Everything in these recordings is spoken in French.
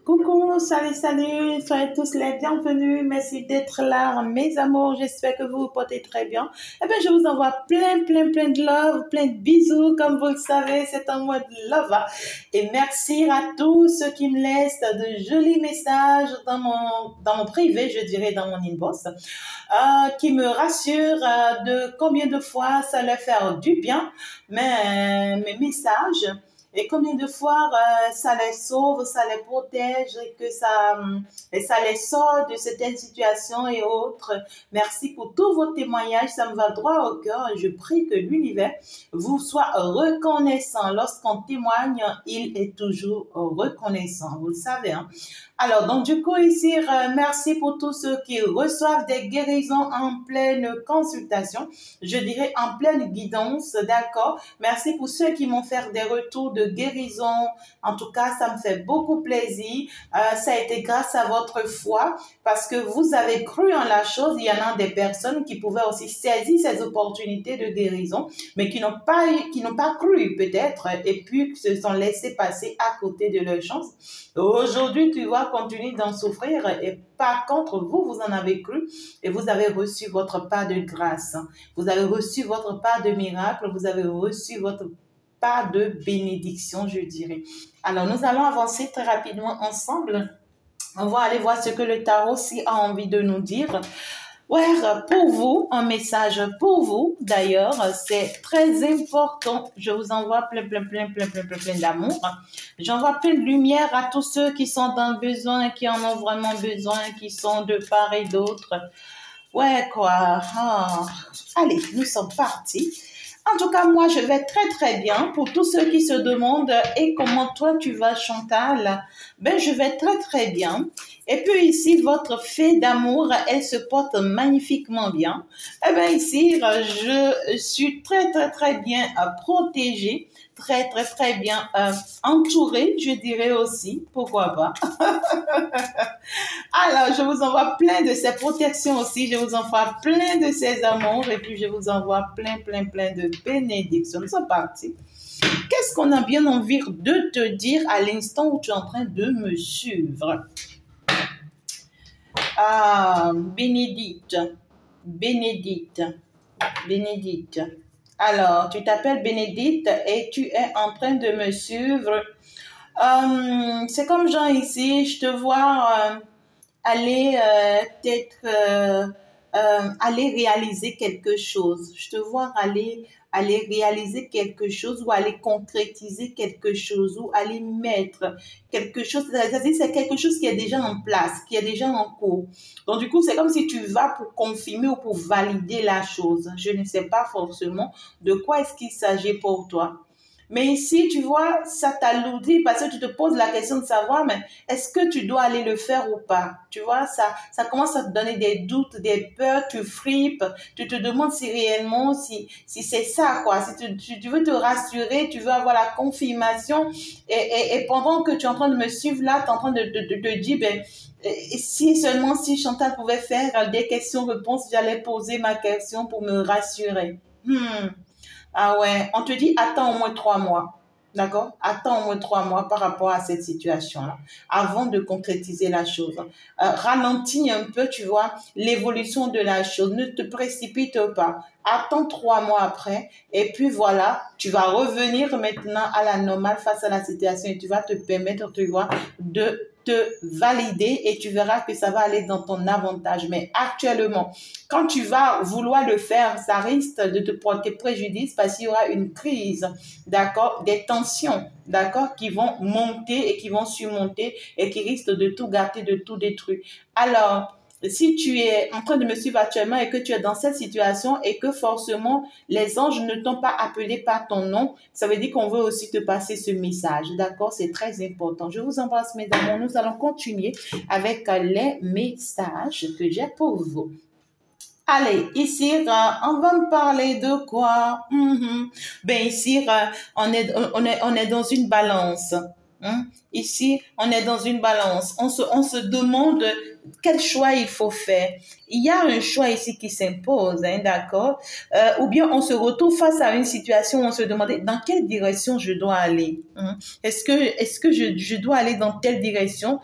Coucou, salut, salut, soyez tous les bienvenus. Merci d'être là, mes amours. J'espère que vous vous portez très bien. Eh bien, je vous envoie plein de love, plein de bisous. Comme vous le savez, c'est un mois de love. Et merci à tous ceux qui me laissent de jolis messages dans mon privé, je dirais, dans mon inbox, qui me rassurent de combien de fois ça leur fait du bien, mes messages. Et combien de fois ça les sauve, ça les protège et ça les sort de certaines situations et autres. Merci pour tous vos témoignages, ça me va droit au cœur. Je prie que l'univers vous soit reconnaissant. Lorsqu'on témoigne, il est toujours reconnaissant. Vous le savez, hein? Alors, donc du coup ici, merci pour tous ceux qui reçoivent des guérisons en pleine consultation, je dirais en pleine guidance, d'accord? Merci pour ceux qui m'ont fait des retours de guérison. En tout cas, ça me fait beaucoup plaisir. Ça a été grâce à votre foi parce que vous avez cru en la chose. Il y en a des personnes qui pouvaient aussi saisir ces opportunités de guérison, mais qui n'ont pas cru peut-être et puis qui se sont laissés passer à côté de leur chance. Aujourd'hui, tu vas continuer d'en souffrir et par contre, vous en avez cru et vous avez reçu votre part de grâce. Vous avez reçu votre part de miracle, vous avez reçu votre part de bénédiction, je dirais. Alors, nous allons avancer très rapidement ensemble. On va aller voir ce que le tarot aussi a envie de nous dire. Ouais, pour vous, un message pour vous, d'ailleurs, c'est très important. Je vous envoie plein d'amour. J'envoie plein de lumière à tous ceux qui sont dans le besoin, qui en ont vraiment besoin, qui sont de part et d'autre. Ouais, quoi. Ah. Allez, nous sommes partis. En tout cas, moi, je vais très bien. Pour tous ceux qui se demandent « Et comment toi, tu vas, Chantal ?» Ben, je vais très bien. Et puis ici, votre fée d'amour, elle se porte magnifiquement bien. Eh bien, ici, je suis très bien protégée, très bien entourée, je dirais aussi. Pourquoi pas? Alors, je vous envoie plein de ces protections aussi. Je vous envoie plein de ces amours. Et puis, je vous envoie plein de bénédictions. Nous sommes partis. Qu'est-ce qu'on a bien envie de te dire à l'instant où tu es en train de me suivre? Ah, Bénédicte. Alors, tu t'appelles Bénédicte et tu es en train de me suivre. C'est comme Jean ici, je te vois aller aller réaliser quelque chose. Je te vois aller réaliser quelque chose ou aller concrétiser quelque chose ou aller mettre quelque chose. C'est-à-dire c'est quelque chose qui est déjà en place, qui est déjà en cours. Donc du coup, c'est comme si tu vas pour confirmer ou pour valider la chose. Je ne sais pas forcément de quoi est-ce qu'il s'agit pour toi. Mais ici, tu vois, ça t'alourdit parce que tu te poses la question de savoir, mais est-ce que tu dois aller le faire ou pas? Tu vois, ça commence à te donner des doutes, des peurs, tu fripes, tu te demandes si réellement, si c'est ça, quoi. Si tu veux te rassurer, tu veux avoir la confirmation et pendant que tu es en train de me suivre là, tu es en train de te dire, ben, si seulement si Chantal pouvait faire des questions-réponses, j'allais poser ma question pour me rassurer. Ah ouais, on te dit attends au moins 3 mois, d'accord? Attends au moins 3 mois par rapport à cette situation-là, avant de concrétiser la chose. Ralentis un peu, tu vois, l'évolution de la chose. Ne te précipite pas. Attends 3 mois après et puis voilà, tu vas revenir maintenant à la normale face à la situation et tu vas te permettre, tu vois, de te valider et tu verras que ça va aller dans ton avantage. Mais actuellement, quand tu vas vouloir le faire, ça risque de te porter préjudice parce qu'il y aura une crise, d'accord, des tensions, d'accord, qui vont monter et qui vont surmonter et qui risquent de tout gâter, de tout détruire. Alors, si tu es en train de me suivre actuellement et que tu es dans cette situation et que forcément les anges ne t'ont pas appelé par ton nom, ça veut dire qu'on veut aussi te passer ce message. D'accord? C'est très important. Je vous embrasse, mes amours. Nous allons continuer avec les messages que j'ai pour vous. Allez, ici, on va me parler de quoi? Ben ici, on est dans une balance. Hein? Ici, on est dans une balance. On se demande quel choix il faut faire. Il y a un choix ici qui s'impose, hein, d'accord? Ou bien on se retrouve face à une situation où on se demande dans quelle direction je dois aller. Hein? Est-ce que je dois aller dans telle direction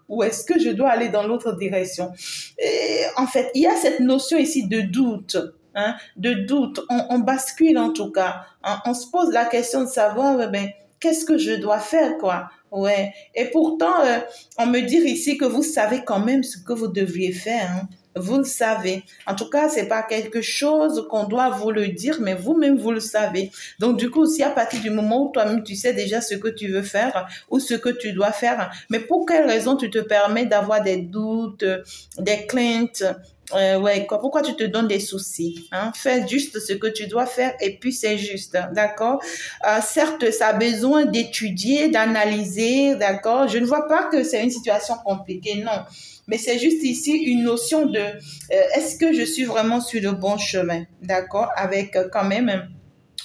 ou est-ce que je dois aller dans l'autre direction? Et, en fait, il y a cette notion ici de doute. Hein, de doute. On bascule en tout cas. Hein? On se pose la question de savoir, ben, qu'est-ce que je dois faire, quoi? Ouais. Et pourtant, on me dit ici que vous savez quand même ce que vous devriez faire. Hein. Vous le savez. En tout cas, c'est pas quelque chose qu'on doit vous le dire, mais vous-même, vous le savez. Donc, du coup, si à partir du moment où toi-même, tu sais déjà ce que tu veux faire ou ce que tu dois faire, mais pour quelle raison tu te permets d'avoir des doutes, des craintes, ouais, pourquoi tu te donnes des soucis, hein? Fais juste ce que tu dois faire et puis c'est juste, d'accord? Certes, ça a besoin d'étudier, d'analyser, d'accord? Je ne vois pas que c'est une situation compliquée, non. Mais c'est juste ici une notion de est-ce que je suis vraiment sur le bon chemin, d'accord? Avec quand même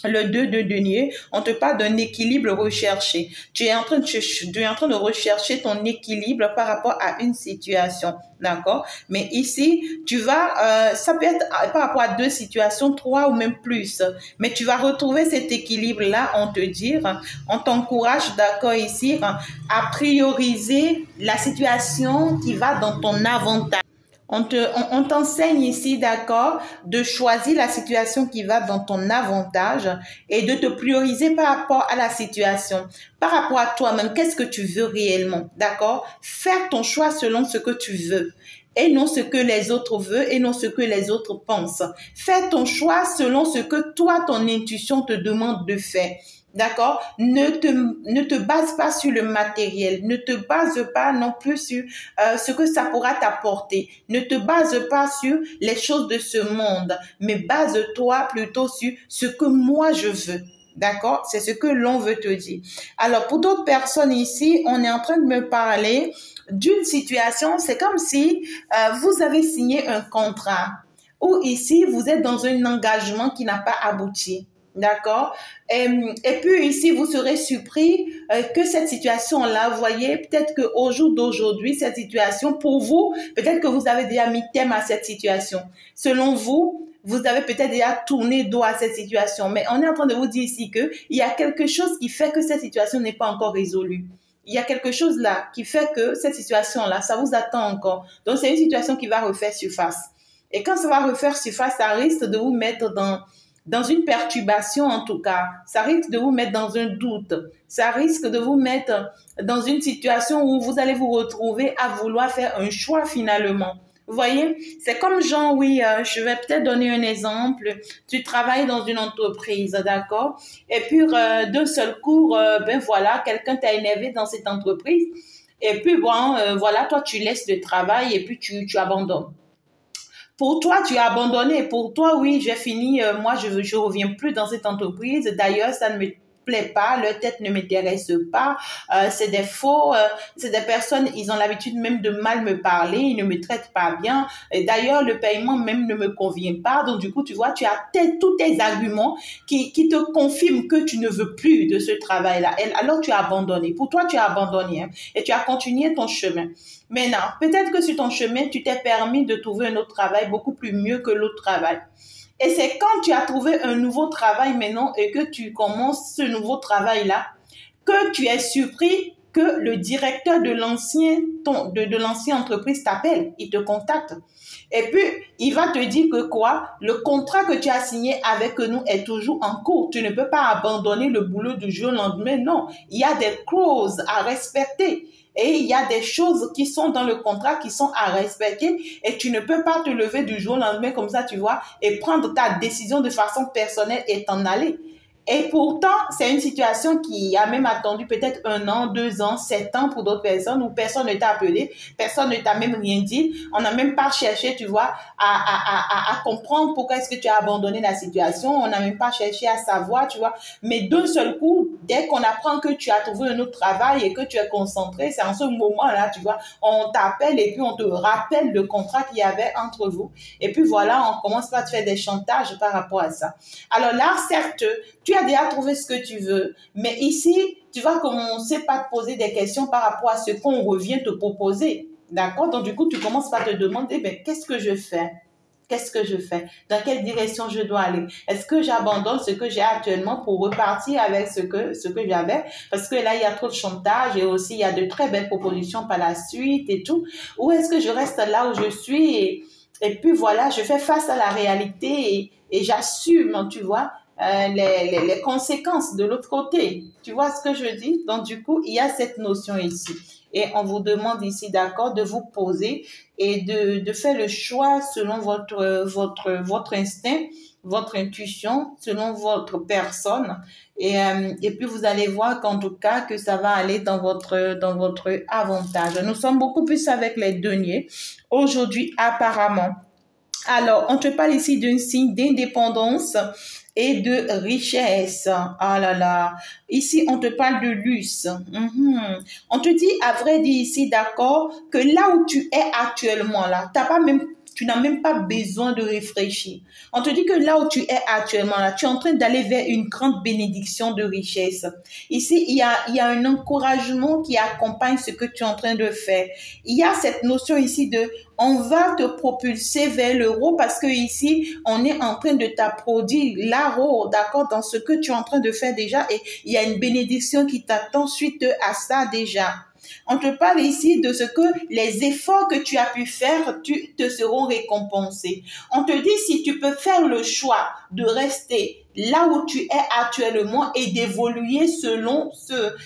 le 2 de denier, on te parle d'un équilibre recherché. Tu es en train de rechercher ton équilibre par rapport à une situation, d'accord? Mais ici, ça peut être par rapport à 2 situations, 3 ou même plus. Mais tu vas retrouver cet équilibre-là, on t'encourage, d'accord, ici, à prioriser la situation qui va dans ton avantage. On t'enseigne ici, d'accord, de choisir la situation qui va dans ton avantage et de te prioriser par rapport à la situation, par rapport à toi-même. Qu'est-ce que tu veux réellement, d'accord? Faire ton choix selon ce que tu veux et non ce que les autres veulent et non ce que les autres pensent. Fais ton choix selon ce que toi, ton intuition te demande de faire. D'accord? Ne te base pas sur le matériel. Ne te base pas non plus sur ce que ça pourra t'apporter. Ne te base pas sur les choses de ce monde, mais base-toi plutôt sur ce que moi je veux. D'accord? C'est ce que l'on veut te dire. Alors, pour d'autres personnes ici, on est en train de me parler d'une situation, c'est comme si vous avez signé un contrat ou ici, vous êtes dans un engagement qui n'a pas abouti. D'accord? Et puis ici, vous serez surpris que cette situation-là, vous voyez, peut-être qu'au jour d'aujourd'hui, cette situation, pour vous, peut-être que vous avez déjà mis terme à cette situation. Selon vous, vous avez peut-être déjà tourné dos à cette situation. Mais on est en train de vous dire ici qu'il y a quelque chose qui fait que cette situation n'est pas encore résolue. Il y a quelque chose là qui fait que cette situation-là, ça vous attend encore. Donc, c'est une situation qui va refaire surface. Et quand ça va refaire surface, ça risque de vous mettre dans une perturbation en tout cas. Ça risque de vous mettre dans un doute. Ça risque de vous mettre dans une situation où vous allez vous retrouver à vouloir faire un choix finalement. Vous voyez, c'est comme genre, oui, je vais peut-être donner un exemple. Tu travailles dans une entreprise, d'accord? Et puis, d'un seul coup, ben voilà, quelqu'un t'a énervé dans cette entreprise. Et puis, bon, voilà, toi, tu laisses le travail et puis tu abandonnes. Pour toi, tu as abandonné. Pour toi, oui, j'ai fini. Moi, je reviens plus dans cette entreprise. D'ailleurs, ça ne me plaît pas. Leur tête ne m'intéresse pas. C'est des faux. C'est des personnes, ils ont l'habitude même de mal me parler. Ils ne me traitent pas bien. Et d'ailleurs, le paiement même ne me convient pas. Donc, du coup, tu vois, tu as tous tes arguments qui te confirment que tu ne veux plus de ce travail-là. Alors, tu as abandonné. Pour toi, tu as abandonné. Hein, et tu as continué ton chemin. Maintenant, peut-être que sur ton chemin, tu t'es permis de trouver un autre travail beaucoup plus mieux que l'autre travail. Et c'est quand tu as trouvé un nouveau travail maintenant et que tu commences ce nouveau travail-là, que tu es surpris que le directeur de l'ancienne entreprise t'appelle, il te contacte. Et puis, il va te dire que quoi? Le contrat que tu as signé avec nous est toujours en cours. Tu ne peux pas abandonner le boulot du jour au lendemain. Non, il y a des clauses à respecter. Et il y a des choses qui sont dans le contrat qui sont à respecter et tu ne peux pas te lever du jour au lendemain comme ça, tu vois, et prendre ta décision de façon personnelle et t'en aller. Et pourtant, c'est une situation qui a même attendu peut-être 1 an, 2 ans, 7 ans pour d'autres personnes où personne ne t'a appelé, personne ne t'a même rien dit. On n'a même pas cherché, tu vois, à comprendre pourquoi est-ce que tu as abandonné la situation. On n'a même pas cherché à savoir, tu vois. Mais d'un seul coup, dès qu'on apprend que tu as trouvé un autre travail et que tu es concentré, c'est en ce moment-là, tu vois, on t'appelle et puis on te rappelle le contrat qu'il y avait entre vous. Et puis voilà, on commence par te faire des chantages par rapport à ça. Alors là, certes, tu as déjà trouvé ce que tu veux, mais ici, tu vas commencer par te poser des questions par rapport à ce qu'on revient te proposer. D'accord? Donc, du coup, tu commences par te demander, ben, qu'est-ce que je fais? Qu'est-ce que je fais? Dans quelle direction je dois aller? Est-ce que j'abandonne ce que j'ai actuellement pour repartir avec ce que j'avais? Parce que là, il y a trop de chantage et aussi, il y a de très belles propositions par la suite et tout. Ou est-ce que je reste là où je suis et puis voilà, je fais face à la réalité et j'assume, tu vois, les conséquences de l'autre côté. Tu vois ce que je dis? Donc, du coup, il y a cette notion ici. Et on vous demande ici, d'accord, de vous poser et de faire le choix selon votre instinct, votre intuition, selon votre personne. Et puis, vous allez voir qu'en tout cas, que ça va aller dans votre avantage. Nous sommes beaucoup plus avec les deniers aujourd'hui, apparemment. Alors, on te parle ici d'un signe d'indépendance et de richesse. Ah là là. Ici, on te parle de luxe. On te dit, à vrai dire ici, d'accord, que là où tu es actuellement, là, tu n'as même pas besoin de réfléchir. On te dit que là où tu es actuellement, là, tu es en train d'aller vers une grande bénédiction de richesse. Ici, il y a un encouragement qui accompagne ce que tu es en train de faire. Il y a cette notion ici de on va te propulser vers l'euro parce que ici, on est en train de t'applaudir l'euro, d'accord, dans ce que tu es en train de faire déjà et il y a une bénédiction qui t'attend suite à ça déjà. On te parle ici de ce que les efforts que tu as pu faire, te seront récompensés. On te dit si tu peux faire le choix de rester là où tu es actuellement et d'évoluer selon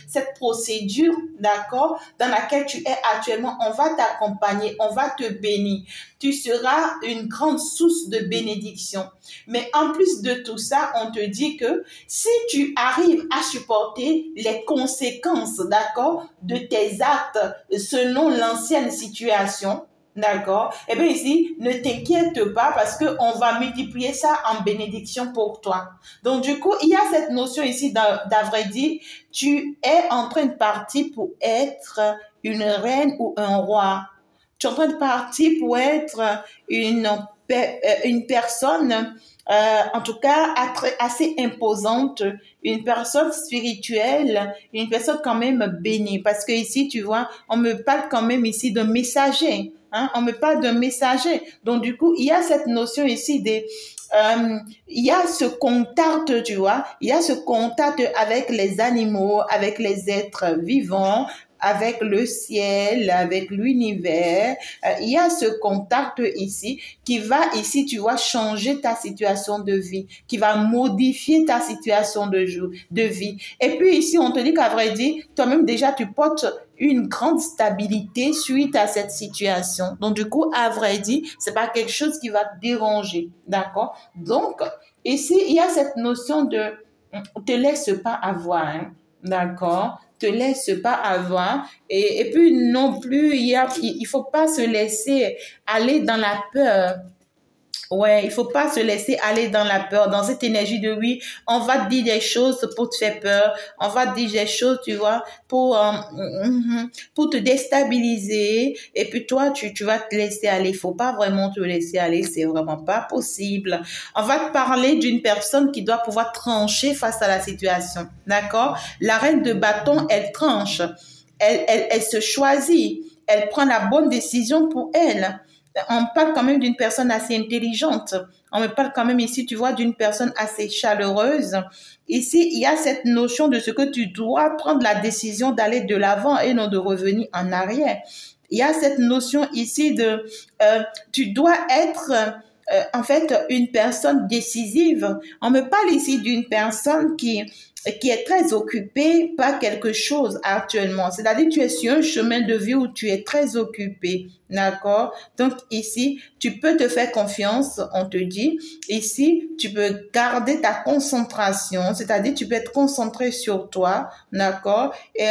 cette procédure, d'accord, dans laquelle tu es actuellement, on va t'accompagner, on va te bénir. Tu seras une grande source de bénédiction. Mais en plus de tout ça, on te dit que si tu arrives à supporter les conséquences, d'accord, de tes actes selon l'ancienne situation, d'accord, eh bien ici, ne t'inquiète pas parce qu'on va multiplier ça en bénédiction pour toi. Donc du coup, il y a cette notion ici d'à vrai dire, tu es en train de partir pour être une reine ou un roi. Tu es en train de partir pour être une personne, en tout cas assez imposante, une personne spirituelle, une personne quand même bénie. Parce que ici, tu vois, on me parle quand même ici de messager. Hein? On me parle de messager. Donc, du coup, il y a cette notion ici il y a ce contact, tu vois, il y a ce contact avec les animaux, avec les êtres vivants, avec le ciel, avec l'univers. Il y a ce contact ici qui va ici, tu vois, changer ta situation de vie, qui va modifier ta situation de vie. Et puis ici, on te dit qu'à vrai dire, toi-même déjà, tu portes une grande stabilité suite à cette situation. Donc, du coup, à vrai dire, c'est pas quelque chose qui va te déranger. D'accord? Donc, ici, il y a cette notion de te laisse pas avoir. Hein? D'accord? Te laisse pas avoir et puis non plus il faut pas se laisser aller dans la peur. Ouais, il faut pas se laisser aller dans la peur, dans cette énergie de oui, on va te dire des choses pour te faire peur, on va te dire des choses, tu vois, pour te déstabiliser, et puis toi, tu vas te laisser aller. Il faut pas vraiment te laisser aller, c'est vraiment pas possible. On va te parler d'une personne qui doit pouvoir trancher face à la situation, d'accord? La reine de bâton, elle tranche, elle se choisit, elle prend la bonne décision pour elle. On parle quand même d'une personne assez intelligente. On me parle quand même ici, tu vois, d'une personne assez chaleureuse. Ici, il y a cette notion de ce que tu dois prendre la décision d'aller de l'avant et non de revenir en arrière. Il y a cette notion ici tu dois être en fait une personne décisive. On me parle ici d'une personne qui est très occupée par quelque chose actuellement. C'est-à-dire tu es sur un chemin de vie où tu es très occupé. D'accord? Donc ici, tu peux te faire confiance, on te dit. Ici, tu peux garder ta concentration, c'est-à-dire tu peux être concentré sur toi. D'accord? Et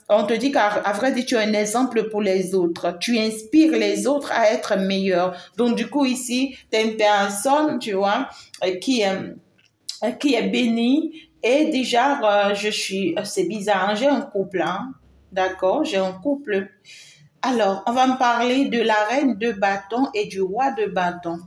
on te dit qu'à vrai dire, tu es un exemple pour les autres. Tu inspires les autres à être meilleurs. Donc du coup, ici, tu es une personne, tu vois, qui est bénie. Et déjà, c'est bizarre, hein, j'ai un couple, hein, d'accord, j'ai un couple. Alors, on va me parler de la reine de bâton et du roi de bâton.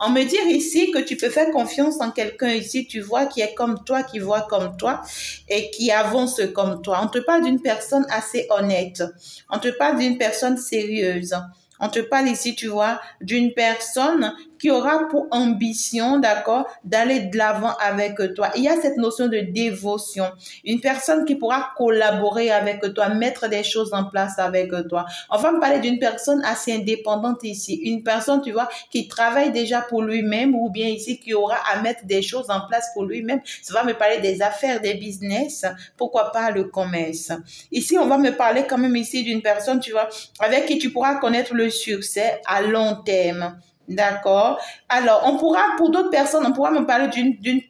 On me dit ici que tu peux faire confiance en quelqu'un ici, tu vois, qui est comme toi, qui voit comme toi et qui avance comme toi. On te parle d'une personne assez honnête. On te parle d'une personne sérieuse. On te parle ici, tu vois, d'une personne qui aura pour ambition, d'accord, d'aller de l'avant avec toi. Il y a cette notion de dévotion. Une personne qui pourra collaborer avec toi, mettre des choses en place avec toi. On va me parler d'une personne assez indépendante ici. Une personne, tu vois, qui travaille déjà pour lui-même ou bien ici qui aura à mettre des choses en place pour lui-même. Ça va me parler des affaires, des business, pourquoi pas le commerce. Ici, on va me parler quand même ici d'une personne, tu vois, avec qui tu pourras connaître le succès à long terme. D'accord. Alors, on pourra, pour d'autres personnes, on pourra me parler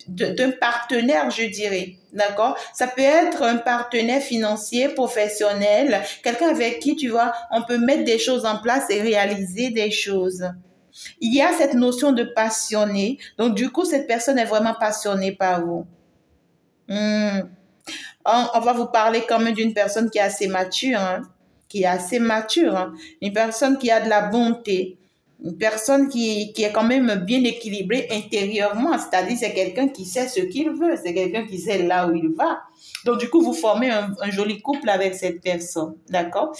d'un partenaire, je dirais. D'accord. Ça peut être un partenaire financier, professionnel, quelqu'un avec qui, tu vois, on peut mettre des choses en place et réaliser des choses. Il y a cette notion de passionné. Donc, du coup, cette personne est vraiment passionnée par vous. On va vous parler quand même d'une personne qui est assez mature, hein, qui est assez mature, hein, une personne qui a de la bonté, une personne qui est quand même bien équilibrée intérieurement, c'est-à-dire c'est quelqu'un qui sait ce qu'il veut, c'est quelqu'un qui sait là où il va. Donc, du coup, vous formez un joli couple avec cette personne, d'accord?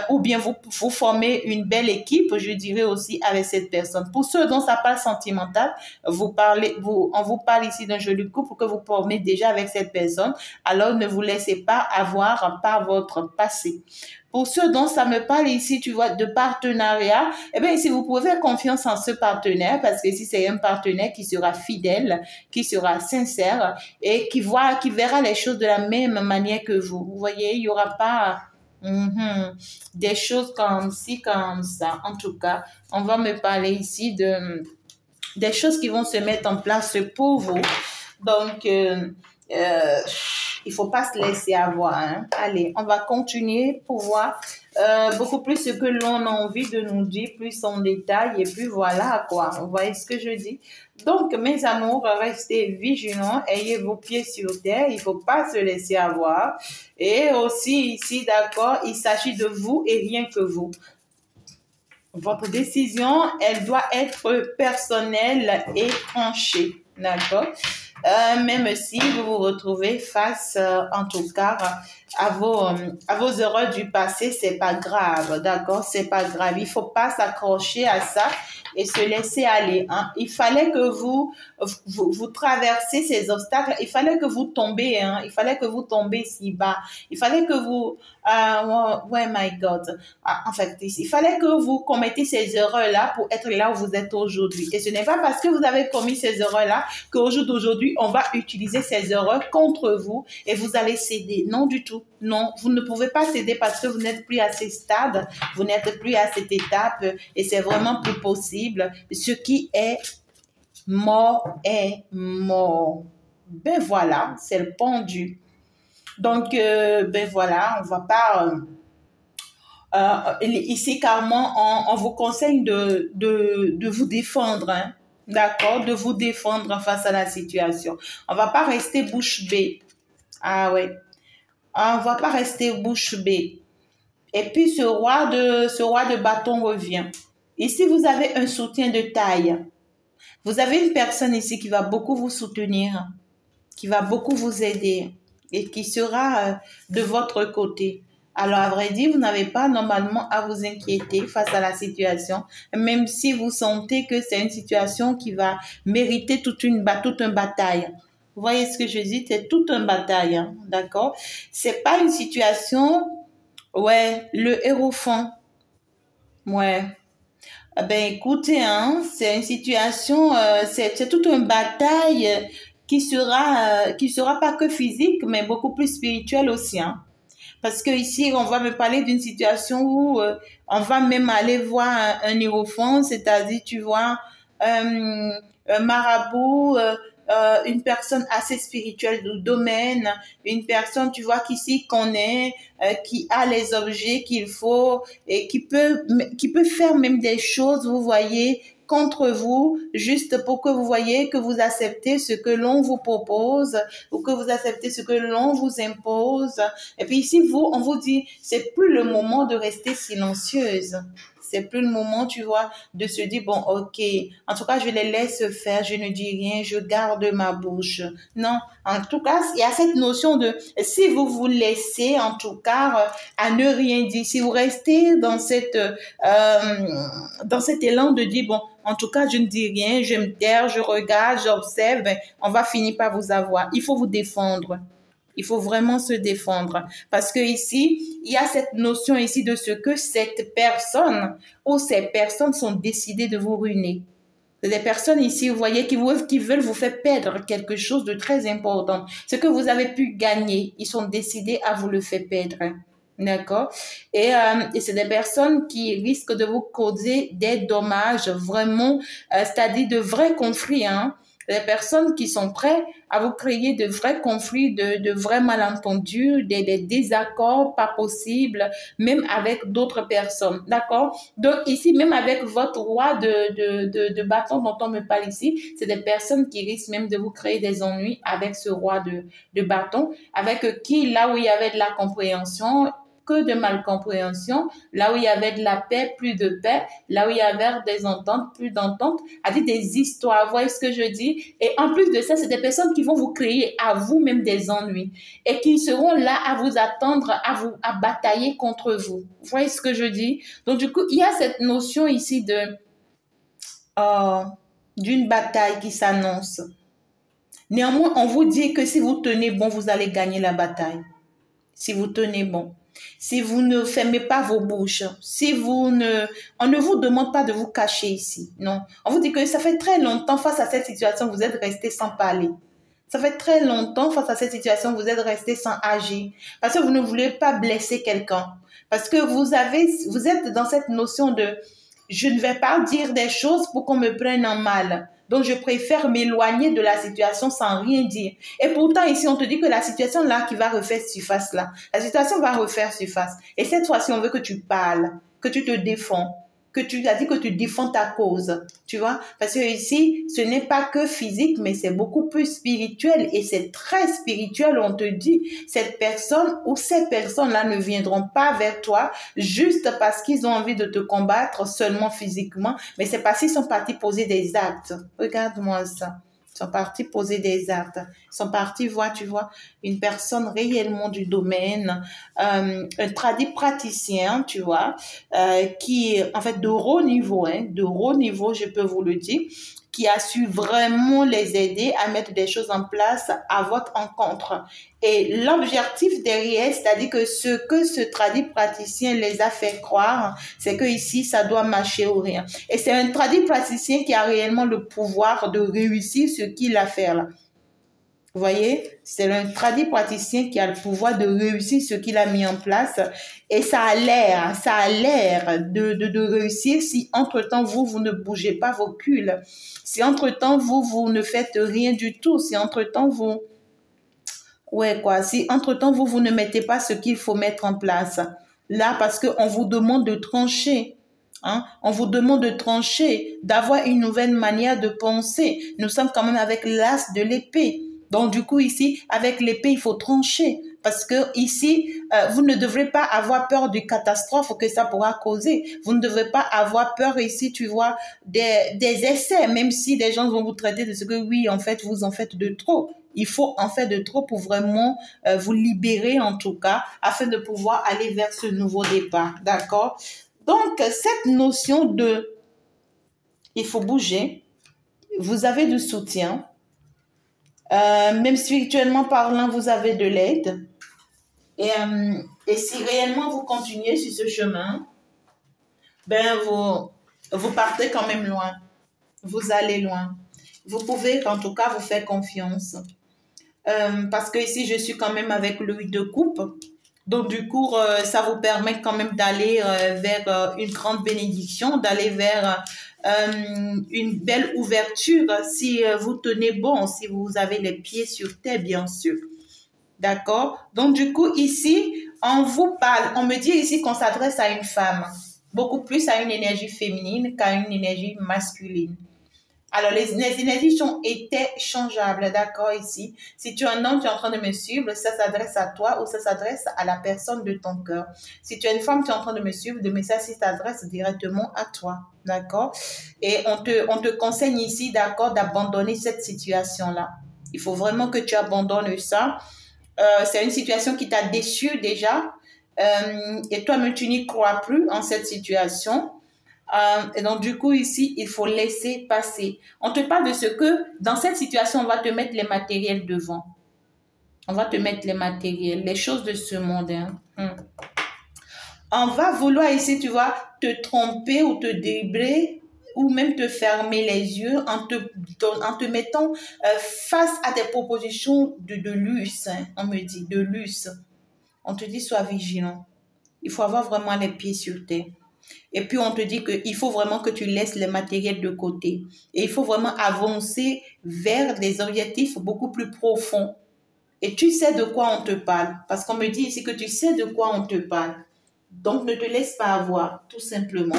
Ou bien vous formez une belle équipe, je dirais aussi, avec cette personne. Pour ceux dont ça parle sentimental, on vous parle ici d'un joli couple que vous formez déjà avec cette personne. Alors, ne vous laissez pas avoir par votre passé. Pour ceux dont ça me parle ici, tu vois, de partenariat, eh bien, ici, vous pouvez faire confiance en ce partenaire parce que ici, c'est un partenaire qui sera fidèle, qui sera sincère et qui verra les choses de la même manière que vous. Vous voyez, il n'y aura pas des choses comme ci, comme ça. En tout cas, on va me parler ici des choses qui vont se mettre en place pour vous. Donc, il faut pas se laisser avoir. Hein. Allez, on va continuer pour voir beaucoup plus ce que l'on a envie de nous dire, plus en détail. Et puis voilà, quoi. Vous voyez ce que je dis? Donc, mes amours, restez vigilants. Ayez vos pieds sur terre. Il faut pas se laisser avoir. Et aussi, ici, d'accord, il s'agit de vous et rien que vous. Votre décision, elle doit être personnelle et tranchée. D'accord? Même si vous vous retrouvez face, en tout cas, à vos erreurs du passé, c'est pas grave, d'accord? C'est pas grave. Il faut pas s'accrocher à ça et se laisser aller. Hein? Il fallait que vous traversez ces obstacles. Il fallait que vous tombez. Hein? Il fallait que vous tombez si bas. Il fallait que vous, oh my God. En fait, il fallait que vous commettez ces erreurs-là pour être là où vous êtes aujourd'hui. Et ce n'est pas parce que vous avez commis ces erreurs-là qu'au jour d'aujourd'hui, on va utiliser ces erreurs contre vous et vous allez céder. Non du tout. Non, vous ne pouvez pas céder parce que vous n'êtes plus à ce stade, vous n'êtes plus à cette étape et c'est vraiment plus possible. Ce qui est mort est mort. Ben voilà, c'est le pendu. Donc, ben voilà, on va pas... ici, carrément, on vous conseille de vous défendre, hein, d'accord, de vous défendre face à la situation. On va pas rester bouche bée. Ah ouais, on va pas rester bouche bée. Et puis, ce roi de bâton revient. Ici, vous avez un soutien de taille. Vous avez une personne ici qui va beaucoup vous soutenir, qui va beaucoup vous aider et qui sera de votre côté. Alors, à vrai dire, vous n'avez pas normalement à vous inquiéter face à la situation, même si vous sentez que c'est une situation qui va mériter toute une bataille. Vous voyez ce que je dis? C'est toute une bataille, hein, d'accord? C'est pas une situation, ouais, le héros fond. Ouais. Ben écoutez, hein, c'est une situation, c'est toute une bataille qui sera pas que physique, mais beaucoup plus spirituelle aussi, hein. Parce que ici, on va me parler d'une situation où on va même aller voir un hiérophant, c'est-à-dire, tu vois, un marabout, une personne assez spirituelle du domaine, une personne, tu vois, qui s'y connaît, qui a les objets qu'il faut et qui peut faire même des choses, vous voyez, contre vous, juste pour que vous voyez que vous acceptez ce que l'on vous propose ou que vous acceptez ce que l'on vous impose. Et puis ici, on vous dit, c'est plus le moment de rester silencieuse. C'est plus le moment, tu vois, de se dire, bon, ok, en tout cas, je les laisse faire, je ne dis rien, je garde ma bouche. Non, en tout cas, il y a cette notion de, si vous vous laissez, en tout cas, à ne rien dire, si vous restez dans cet élan de dire, bon, en tout cas, je ne dis rien, je me taire, je regarde, j'observe, ben, on va finir par vous avoir. Il faut vous défendre. Il faut vraiment se défendre. Parce que ici, il y a cette notion ici de ce que cette personne ou ces personnes sont décidées de vous ruiner. C'est des personnes ici, vous voyez, qui veulent vous faire perdre quelque chose de très important. Ce que vous avez pu gagner, ils sont décidés à vous le faire perdre. D'accord? Et c'est des personnes qui risquent de vous causer des dommages vraiment, c'est-à-dire de vrais conflits, hein. Des personnes qui sont prêtes à vous créer de vrais conflits, de vrais malentendus, des désaccords pas possibles, même avec d'autres personnes. D'accord? Donc ici, même avec votre roi de bâton dont on me parle ici, c'est des personnes qui risquent même de vous créer des ennuis avec ce roi de bâton, avec qui, là où il y avait de la compréhension, que de malcompréhension, là où il y avait de la paix, plus de paix, là où il y avait des ententes, plus d'ententes, à dire des histoires, vous voyez ce que je dis? Et en plus de ça, c'est des personnes qui vont vous créer à vous-même des ennuis et qui seront là à vous attendre, à batailler contre vous. Vous voyez ce que je dis? Donc du coup, il y a cette notion ici d'une bataille qui s'annonce. Néanmoins, on vous dit que si vous tenez bon, vous allez gagner la bataille. Si vous tenez bon. Si vous ne fermez pas vos bouches, on ne vous demande pas de vous cacher ici, non. On vous dit que ça fait très longtemps face à cette situation, vous êtes resté sans parler. Ça fait très longtemps face à cette situation, vous êtes resté sans agir. Parce que vous ne voulez pas blesser quelqu'un. Parce que vous êtes dans cette notion de, je ne vais pas dire des choses pour qu'on me prenne en mal. Donc, je préfère m'éloigner de la situation sans rien dire. Et pourtant, ici, on te dit que la situation là qui va refaire surface là, la situation va refaire surface. Et cette fois-ci, on veut que tu parles, que tu te défends, que tu as dit que tu défends ta cause. Tu vois? Parce que ici, ce n'est pas que physique, mais c'est beaucoup plus spirituel. Et c'est très spirituel. On te dit, cette personne ou ces personnes-là ne viendront pas vers toi juste parce qu'ils ont envie de te combattre seulement physiquement, mais c'est parce qu'ils sont partis poser des actes. Regarde-moi ça. Ils sont partis poser des actes. Ils sont partis voir, tu vois, une personne réellement du domaine, un tradit praticien, tu vois, qui est en fait de haut niveau, je peux vous le dire, qui a su vraiment les aider à mettre des choses en place à votre encontre. Et l'objectif derrière, c'est-à-dire que ce tradit praticien les a fait croire, c'est que ici, ça doit marcher ou rien. Et c'est un tradit praticien qui a réellement le pouvoir de réussir ce qu'il a fait là. Vous voyez, c'est un tradit praticien qui a le pouvoir de réussir ce qu'il a mis en place. Et ça a l'air de réussir si entre-temps, vous ne bougez pas vos culs. Si entre-temps, vous ne faites rien du tout. Si entre-temps, si entre-temps, vous ne mettez pas ce qu'il faut mettre en place. Là, parce qu'on vous demande de trancher. Hein? On vous demande de trancher, d'avoir une nouvelle manière de penser. Nous sommes quand même avec l'as de l'épée. Donc, du coup, ici, avec l'épée, il faut trancher. Parce que ici, vous ne devrez pas avoir peur de catastrophe que ça pourra causer. Vous ne devrez pas avoir peur ici, tu vois, des essais, même si des gens vont vous traiter de ce que, oui, en fait, vous en faites de trop. Il faut en faire de trop pour vraiment vous libérer, en tout cas, afin de pouvoir aller vers ce nouveau départ. D'accord? Donc, cette notion de il faut bouger, vous avez du soutien, même spirituellement parlant, vous avez de l'aide. Et si réellement vous continuez sur ce chemin, ben vous partez quand même loin. Vous allez loin. Vous pouvez en tout cas vous faire confiance. Parce que ici, je suis quand même avec le 8 de coupe. Donc, du coup, ça vous permet quand même d'aller vers une grande bénédiction, d'aller vers une belle ouverture si vous tenez bon, si vous avez les pieds sur terre, bien sûr. D'accord? Donc, du coup, ici, on vous parle, on me dit ici qu'on s'adresse à une femme, beaucoup plus à une énergie féminine qu'à une énergie masculine. Alors, les énergies sont interchangeables, d'accord, ici. Si tu es un homme, tu es en train de me suivre, ça s'adresse à toi ou ça s'adresse à la personne de ton cœur. Si tu es une femme, tu es en train de me suivre, le message s'adresse directement à toi, d'accord. Et on te conseille ici, d'accord, d'abandonner cette situation-là. Il faut vraiment que tu abandonnes ça. C'est une situation qui t'a déçu déjà. Et toi-même, tu n'y crois plus en cette situation. Et donc, du coup, ici, il faut laisser passer. On te parle de ce que, dans cette situation, on va te mettre les matériels devant. On va te mettre les matériels, les choses de ce monde. Hein. On va vouloir ici, tu vois, te tromper ou te débrer ou même te fermer les yeux en te mettant face à des propositions de luxe. Hein. On me dit, de luxe. On te dit, sois vigilant. Il faut avoir vraiment les pieds sur terre. Et puis, on te dit qu'il faut vraiment que tu laisses les matériels de côté. Et il faut vraiment avancer vers des objectifs beaucoup plus profonds. Et tu sais de quoi on te parle. Parce qu'on me dit ici que tu sais de quoi on te parle. Donc, ne te laisse pas avoir, tout simplement.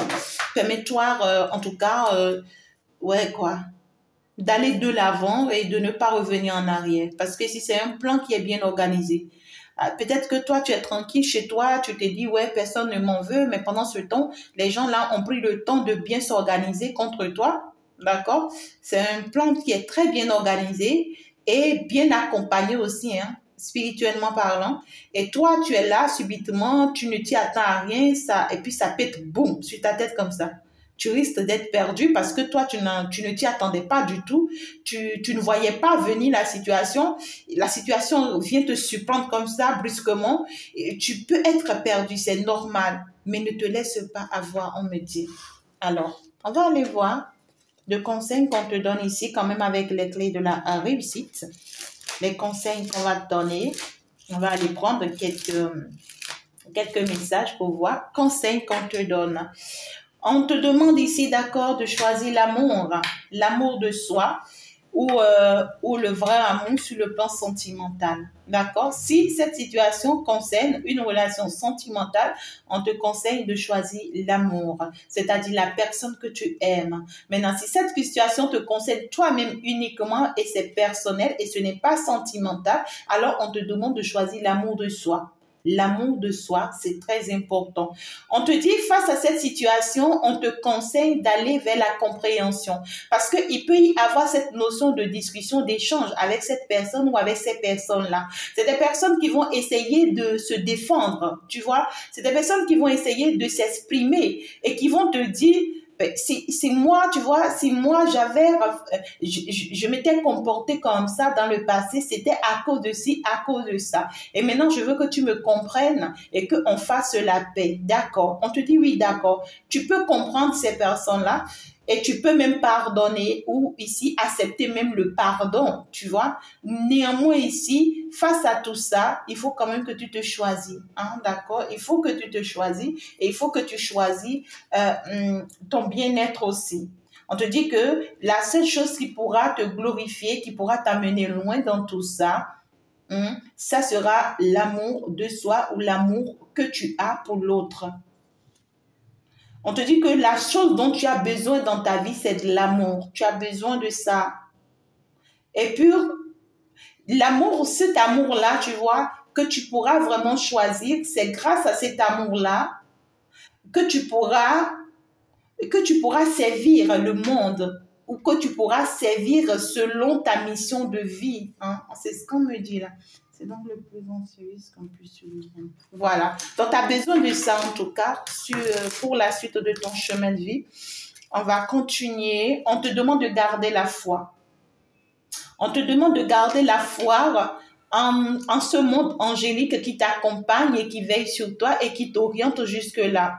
Permets-toi, en tout cas, d'aller de l'avant et de ne pas revenir en arrière. Parce que si c'est un plan qui est bien organisé, peut-être que toi, tu es tranquille chez toi, tu te dis, ouais, personne ne m'en veut, mais pendant ce temps, les gens là ont pris le temps de bien s'organiser contre toi, d'accord? C'est un plan qui est très bien organisé et bien accompagné aussi, hein, spirituellement parlant. Et toi, tu es là subitement, tu ne t'y attends à rien, et puis ça pète, boum, sur ta tête comme ça. Tu risques d'être perdu parce que toi, tu ne t'y attendais pas du tout. Tu ne voyais pas venir la situation. La situation vient te surprendre comme ça, brusquement. Et tu peux être perdu, c'est normal. Mais ne te laisse pas avoir, on me dit. Alors, on va aller voir le conseil qu'on te donne ici, quand même avec les clés de la réussite. Les conseils qu'on va te donner. On va aller prendre quelques messages pour voir. Conseils qu'on te donne. On te demande ici, d'accord, de choisir l'amour de soi ou le vrai amour sur le plan sentimental. D'accord? Si cette situation concerne une relation sentimentale, on te conseille de choisir l'amour, c'est-à-dire la personne que tu aimes. Maintenant, si cette situation te concerne toi-même uniquement et c'est personnel et ce n'est pas sentimental, alors on te demande de choisir l'amour de soi. L'amour de soi, c'est très important. On te dit, face à cette situation, on te conseille d'aller vers la compréhension. Parce qu'il peut y avoir cette notion de discussion, d'échange avec cette personne ou avec ces personnes-là. C'est des personnes qui vont essayer de se défendre, tu vois. C'est des personnes qui vont essayer de s'exprimer et qui vont te dire, si moi, tu vois, si moi je m'étais comportée comme ça dans le passé, c'était à cause de ci, à cause de ça. Et maintenant, je veux que tu me comprennes et qu'on fasse la paix. D'accord. On te dit oui, d'accord. Tu peux comprendre ces personnes-là et tu peux même pardonner ou ici accepter même le pardon, tu vois. Néanmoins ici, face à tout ça, il faut quand même que tu te choisis, hein, d'accord? Il faut que tu te choisis et il faut que tu choisis ton bien-être aussi. On te dit que la seule chose qui pourra te glorifier, qui pourra t'amener loin dans tout ça, ça sera l'amour de soi ou l'amour que tu as pour l'autre. On te dit que la chose dont tu as besoin dans ta vie, c'est de l'amour. Tu as besoin de ça. Et puis, l'amour, cet amour-là, tu vois, que tu pourras vraiment choisir, c'est grâce à cet amour-là que tu pourras servir le monde ou que tu pourras servir selon ta mission de vie. Hein? C'est ce qu'on me dit là. C'est donc le plus grand service qu'on puisse lui rendre. Voilà. Donc, tu as besoin de ça en tout cas pour la suite de ton chemin de vie. On va continuer. On te demande de garder la foi. On te demande de garder la foi en ce monde angélique qui t'accompagne et qui veille sur toi et qui t'oriente jusque-là.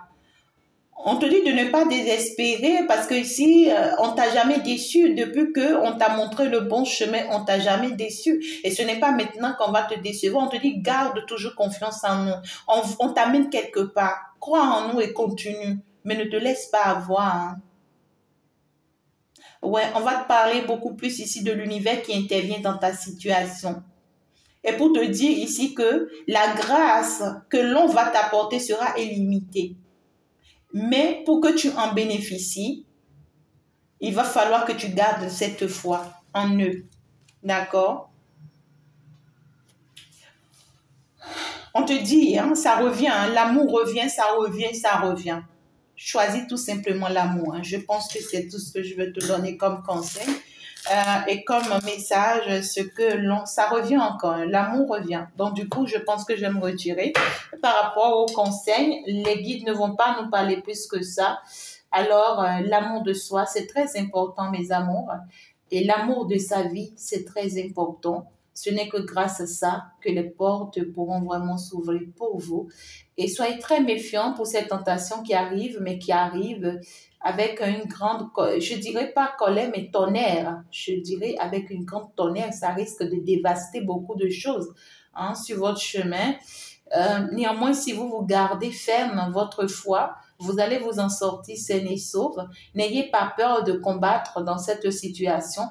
On te dit de ne pas désespérer parce que ici, on t'a jamais déçu. Depuis qu'on t'a montré le bon chemin, on t'a jamais déçu. Et ce n'est pas maintenant qu'on va te décevoir. On te dit, garde toujours confiance en nous. On t'amène quelque part. Crois en nous et continue. Mais ne te laisse pas avoir. Hein. Ouais, on va te parler beaucoup plus ici de l'univers qui intervient dans ta situation. Et pour te dire ici que la grâce que l'on va t'apporter sera illimitée. Mais pour que tu en bénéficies, il va falloir que tu gardes cette foi en eux. D'accord? On te dit, hein, ça revient, hein, l'amour revient, ça revient, ça revient. Choisis tout simplement l'amour. Hein. Je pense que c'est tout ce que je veux te donner comme conseil. Et comme message, ça revient encore, hein, l'amour revient. Donc du coup, je pense que je vais me retirer. Par rapport aux conseils, les guides ne vont pas nous parler plus que ça. Alors, l'amour de soi, c'est très important, mes amours. Et l'amour de sa vie, c'est très important. Ce n'est que grâce à ça que les portes pourront vraiment s'ouvrir pour vous. Et soyez très méfiants pour ces tentations qui arrivent, mais qui arrivent avec une grande, je dirais pas colère, mais tonnerre. Je dirais avec une grande tonnerre, ça risque de dévaster beaucoup de choses hein, sur votre chemin. Néanmoins, si vous gardez ferme votre foi, vous allez vous en sortir saine et sauve. N'ayez pas peur de combattre dans cette situation.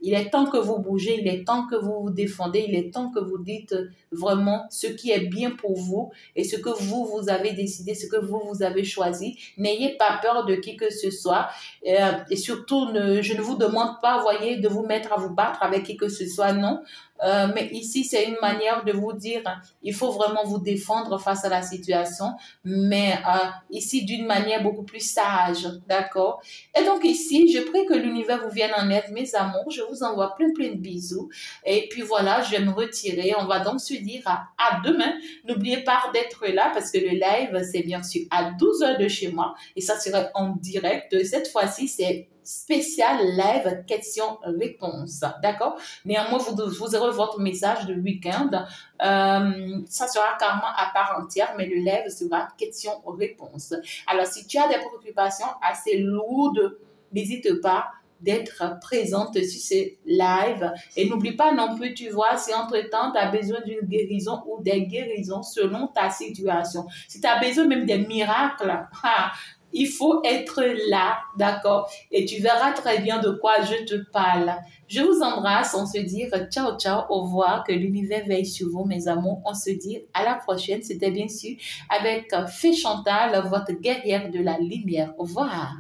Il est temps que vous bougez, il est temps que vous vous défendez, il est temps que vous dites vraiment ce qui est bien pour vous et ce que vous avez décidé, ce que vous avez choisi. N'ayez pas peur de qui que ce soit et surtout, je ne vous demande pas, voyez, de vous mettre à vous battre avec qui que ce soit, non. Mais ici, c'est une manière de vous dire, il faut vraiment vous défendre face à la situation, mais ici d'une manière beaucoup plus sage, d'accord? Et donc ici, je prie que l'univers vous vienne en aide, mes amours. Je vous envoie plein de bisous. Et puis voilà, je vais me retirer. On va donc se dire à demain. N'oubliez pas d'être là parce que le live, c'est bien sûr à 12 heures de chez moi et ça sera en direct. Cette fois-ci, c'est spécial live questions-réponses. D'accord? Néanmoins, vous aurez votre message de week-end. Ça sera carrément à part entière, mais le live sera questions-réponses. Alors, si tu as des préoccupations assez lourdes, n'hésite pas d'être présente sur ces lives. Et n'oublie pas non plus, tu vois, si entre-temps, tu as besoin d'une guérison ou des guérisons selon ta situation. Si tu as besoin même des miracles, il faut être là, d'accord? Et tu verras très bien de quoi je te parle. Je vous embrasse, on se dit ciao, ciao, au revoir, que l'univers veille sur vous, mes amours. On se dit à la prochaine. C'était bien sûr avec Fée Chantal, votre guerrière de la lumière. Au revoir.